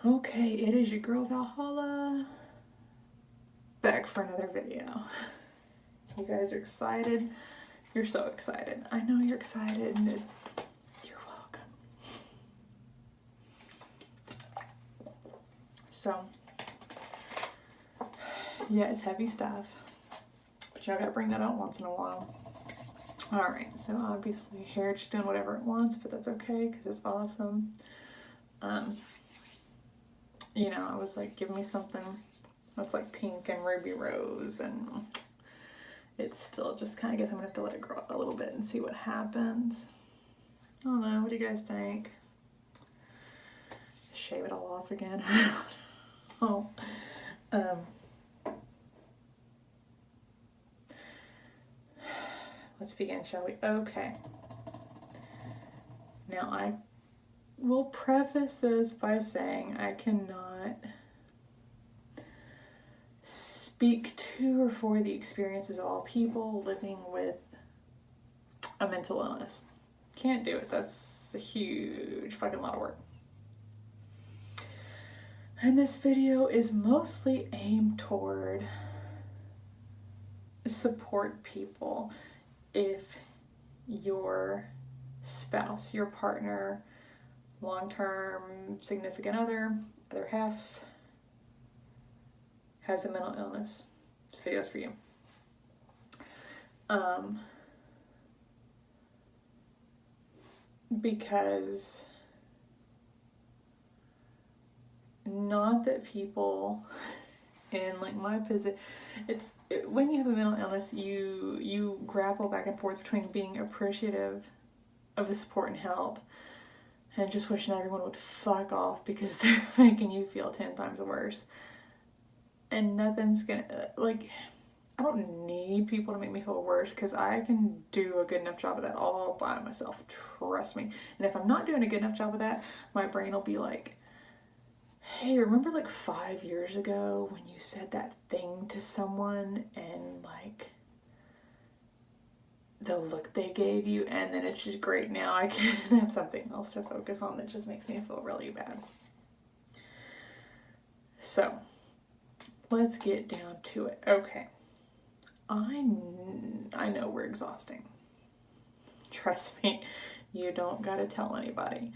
Okay, it is your girl Valhalla back for another video. You guys are excited? You're so excited. I know you're excited. You're welcome. So, yeah, it's heavy stuff, but y'all gotta bring that out once in a while. Alright, so obviously hair just doing whatever it wants, but that's okay because it's awesome. You know, I was like, give me something that's like pink and ruby rose, and it's still just kind of, guess I'm gonna have to let it grow out a little bit and see what happens. I don't know, what do you guys think? Shave it all off again? Oh, let's begin, shall we? Okay. Now I will preface this by saying I cannot speak to or for the experiences of all people living with a mental illness. Can't do it. That's a huge fucking lot of work. And this video is mostly aimed toward support people if your spouse, your partner, long-term significant other half has a mental illness. This video is for you. Because not that people in like my position, when you have a mental illness, you grapple back and forth between being appreciative of the support and help and just wishing everyone would fuck off because they're making you feel 10 times worse. And nothing's gonna, like, I don't need people to make me feel worse because I can do a good enough job of that all by myself, trust me. And if I'm not doing a good enough job of that, my brain will be like, hey, remember like 5 years ago when you said that thing to someone and like the look they gave you? And then it's just great, now I can have something else to focus on that just makes me feel really bad. So let's get down to it. Okay, I know we're exhausting. Trust me, you don't gotta tell anybody.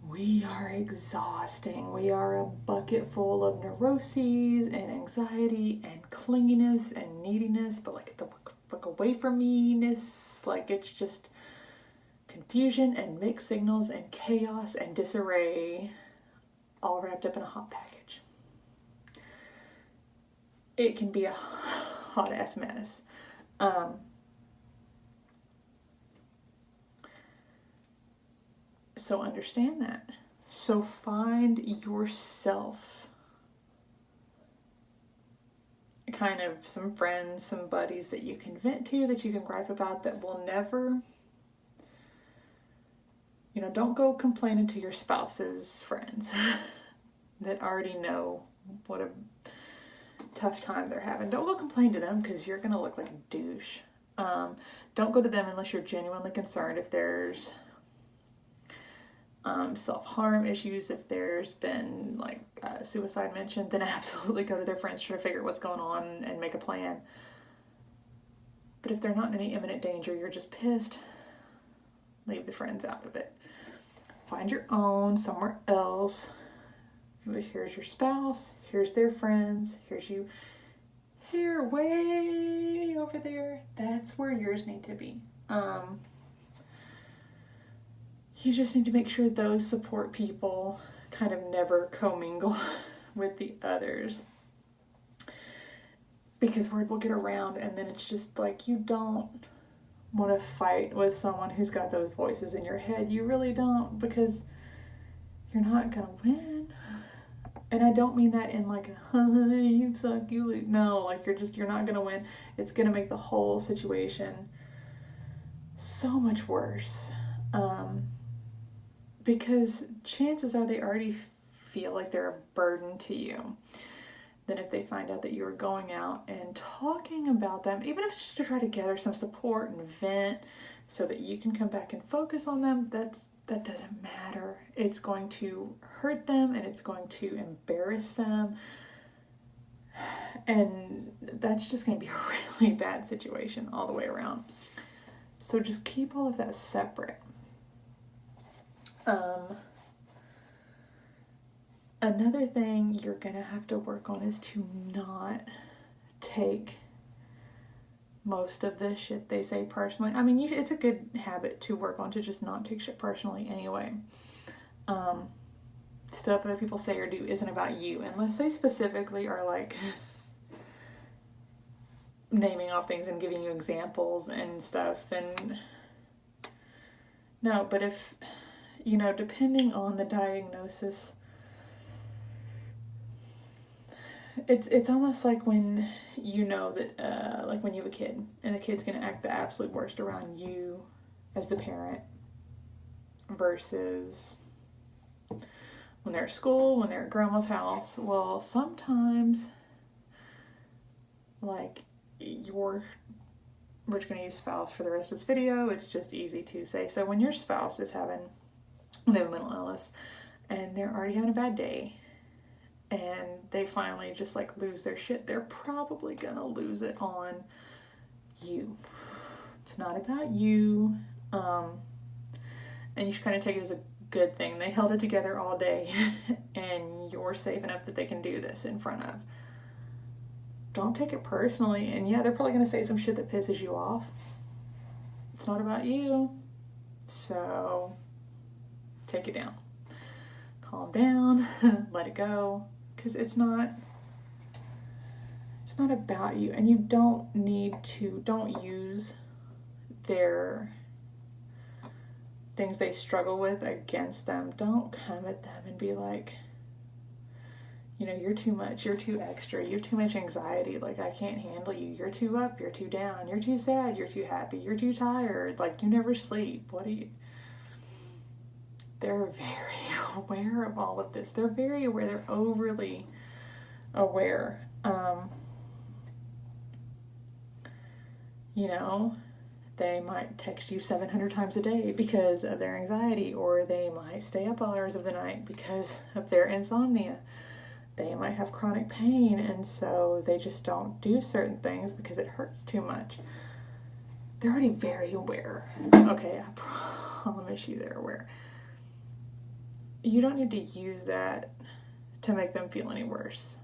We are exhausting. We are a bucket full of neuroses and anxiety and clinginess and neediness, but like the fuck away from me-ness, like it's just confusion and mixed signals and chaos and disarray all wrapped up in a hot package. It can be a hot ass mess. So understand that. So find yourself kind of some friends, some buddies that you can vent to, that you can gripe about, that will never, you know, don't go complaining to your spouse's friends that already know what a tough time they're having. Don't go complain to them because you're gonna look like a douche. Don't go to them unless you're genuinely concerned. If there's self-harm issues, if there's been like suicide mentioned, then absolutely go to their friends, try to figure out what's going on and make a plan. But if they're not in any imminent danger, you're just pissed, leave the friends out of it. Find your own somewhere else. Here's your spouse, here's their friends, here's you. Here, way over there, that's where yours need to be. You just need to make sure those support people kind of never commingle with the others, because word will get around and then it's just like, you don't want to fight with someone who's got those voices in your head. You really don't, because you're not gonna win. And I don't mean that in like a, you suck, you lose. No, like you're not gonna win. It's gonna make the whole situation so much worse. Because chances are they already feel like they're a burden to you. Then if they find out that you are going out and talking about them, even if it's just to try to gather some support and vent so that you can come back and focus on them, that's that doesn't matter. It's going to hurt them and it's going to embarrass them. And that's just going to be a really bad situation all the way around. So just keep all of that separate. Another thing you're going to have to work on is to not take most of the shit they say personally. I mean, it's a good habit to work on, to just not take shit personally anyway. Stuff that people say or do isn't about you, unless they specifically are like naming off things and giving you examples and stuff, then no. But if, depending on the diagnosis, it's almost like when that like when you have a kid and the kid's gonna act the absolute worst around you as the parent versus when they're at school, when they're at grandma's house. Well, sometimes, like, we're just going to use spouse for the rest of this video. It's just easy to say. So when your spouse is they have a mental illness and they're already having a bad day and they finally just like lose their shit, they're probably going to lose it on you. It's not about you. And you should kind of take it as a good thing. They held it together all day and you're safe enough that they can do this in front of. Don't take it personally. And yeah, they're probably going to say some shit that pisses you off. It's not about you. So take it down. Calm down. Let it go. Because it's not about you. And you don't use their things they struggle with against them. Don't come at them and be like, you're too much, you're too extra, you have too much anxiety, like I can't handle you, you're too up, you're too down, you're too sad, you're too happy, you're too tired, like you never sleep, they're very aware of all of this. They're very aware, they're overly aware. They might text you 700 times a day because of their anxiety, or they might stay up all hours of the night because of their insomnia. They might have chronic pain, and so they just don't do certain things because it hurts too much. They're already very aware. Okay, I promise you they're aware. You don't need to use that to make them feel any worse.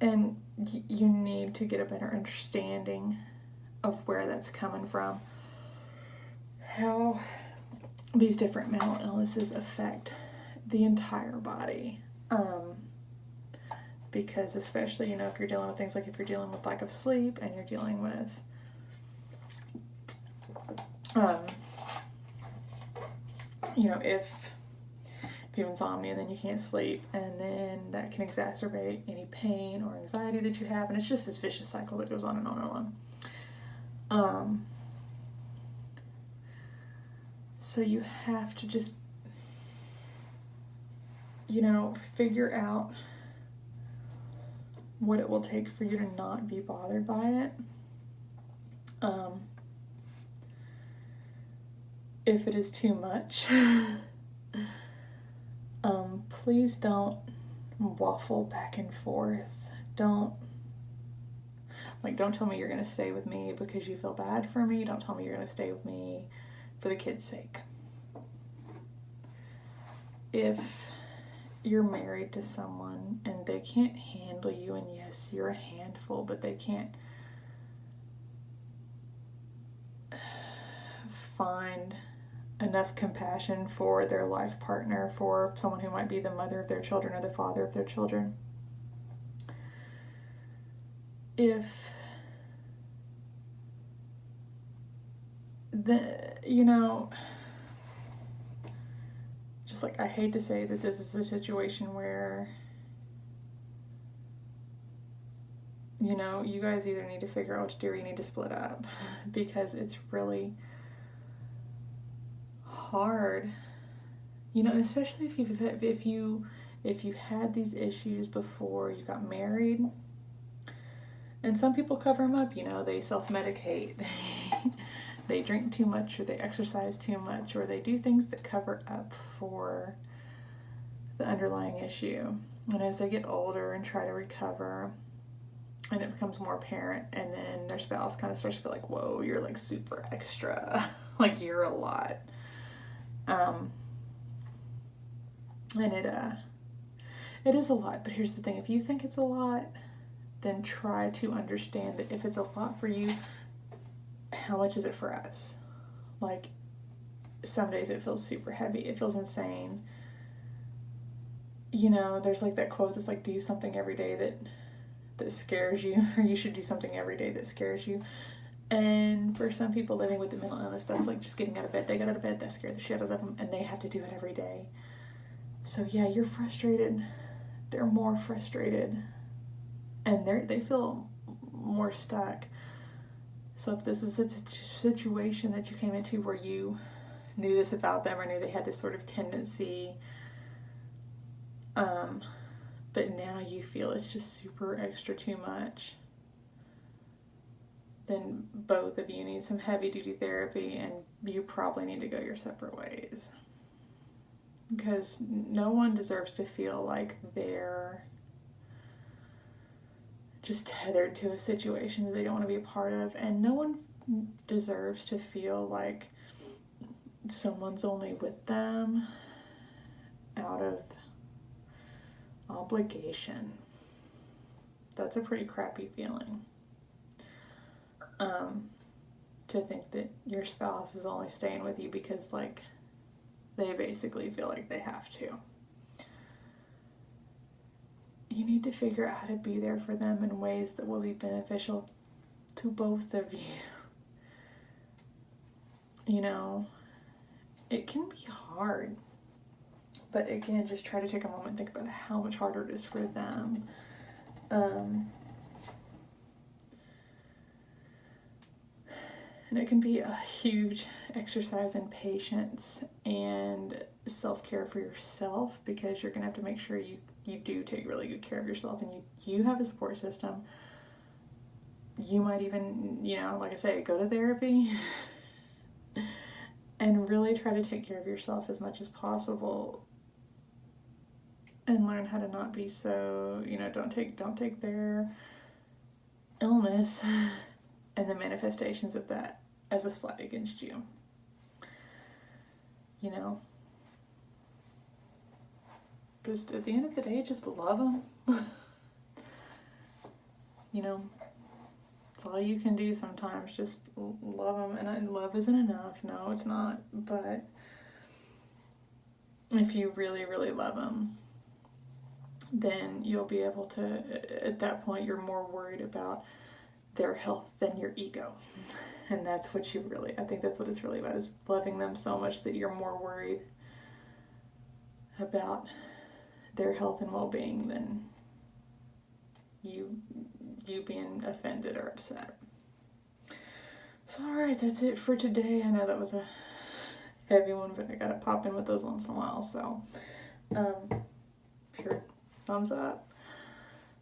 And you need to get a better understanding of where that's coming from, how these different mental illnesses affect the entire body. Because especially, if you're dealing with things like if you're dealing with lack of sleep and you're dealing with if you have insomnia, then you can't sleep, and then that can exacerbate any pain or anxiety that you have, and it's just this vicious cycle that goes on and on and on. So you have to just, figure out what it will take for you to not be bothered by it. If it is too much, please don't waffle back and forth. Don't tell me you're going to stay with me because you feel bad for me. Don't tell me you're going to stay with me for the kid's sake. If you're married to someone and they can't handle you, and yes, you're a handful, but they can't find enough compassion for their life partner, for someone who might be the mother of their children or the father of their children. Just like, I hate to say that this is a situation where, you guys either need to figure out what to do or you need to split up, because it's really hard, and especially if you had these issues before you got married. And some people cover them up, they self-medicate, they drink too much, or they exercise too much, or they do things that cover up for the underlying issue. And as they get older and try to recover, and it becomes more apparent, and then their spouse kind of starts to feel like, whoa, you're like super extra, like you're a lot. And it is a lot, but here's the thing, if you think it's a lot, then try to understand that if it's a lot for you, how much is it for us? Like, some days it feels super heavy, it feels insane. You know, there's like that quote that's like, do something every day that scares you, or you should do something every day that scares you. And for some people living with a mental illness, that's like just getting out of bed. They got out of bed, that scared the shit out of them, and they have to do it every day. So yeah, you're frustrated. They're more frustrated, and they feel more stuck. So if this is a situation that you came into where you knew this about them, or knew they had this sort of tendency, but now you feel it's just super extra too much, then both of you need some heavy duty therapy, and you probably need to go your separate ways. Because no one deserves to feel like they're just tethered to a situation that they don't want to be a part of, and no one deserves to feel like someone's only with them out of obligation. That's a pretty crappy feeling. To think that your spouse is only staying with you because, like, they basically feel like they have to. You need to figure out how to be there for them in ways that will be beneficial to both of you. You know, it can be hard, but again, just try to take a moment and think about how much harder it is for them. And it can be a huge exercise in patience and self-care for yourself, because you're going to have to make sure you do take really good care of yourself, and you have a support system. You might even, you know, like I say, go to therapy and really try to take care of yourself as much as possible, and learn how to not be so, you know, don't take their illness and the manifestations of that as a slight against you. You know, just at the end of the day, just love them. You know, it's all you can do sometimes, just love them. And love isn't enough, no, it's not. But if you really, really love them, then you'll be able to, at that point, you're more worried about their health than your ego. And that's what I think that's what it's really about, is loving them so much that you're more worried about their health and well-being than you being offended or upset. So alright, that's it for today. I know that was a heavy one, but I gotta pop in with those once in a while. So sure, thumbs up.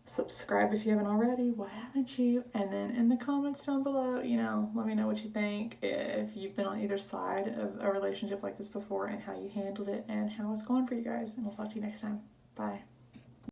Subscribe if you haven't already. Why haven't you? And then in the comments down below, you know, let me know what you think, if you've been on either side of a relationship like this before, and how you handled it, and how it's going for you guys. And I'll talk to you next time. Bye.